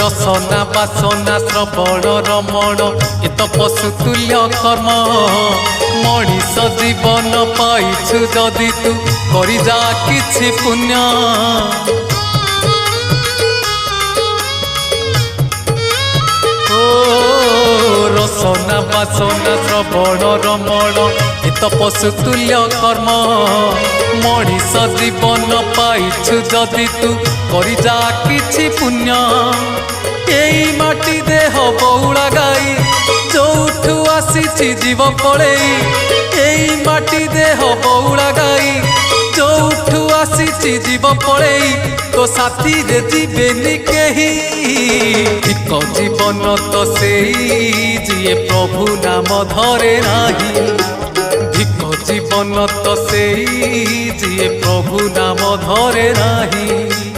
रसना बासना श्रवण रमण इत पशुतुल्य कर्म मनीष जीवन पाइछु जदि तू करि जा किछि पुण्य रसना बासना श्रवण रमण इत पशुतुल्य कर्म मनीष जीवन पाइछु जदि तू करि जा किछि पुण्य एई माटी देह बौला गाई जोठू आसीछि जीव पळेई एई माटी देह बौला गाई जोठू आसीछि जीव पळेई तो साथी रे जीवेनी केही एक जीवन तो सेई जिए प्रभु नाम धरे नाही भिक जीवन तो सेई जिए प्रभु नाम धरे नाही।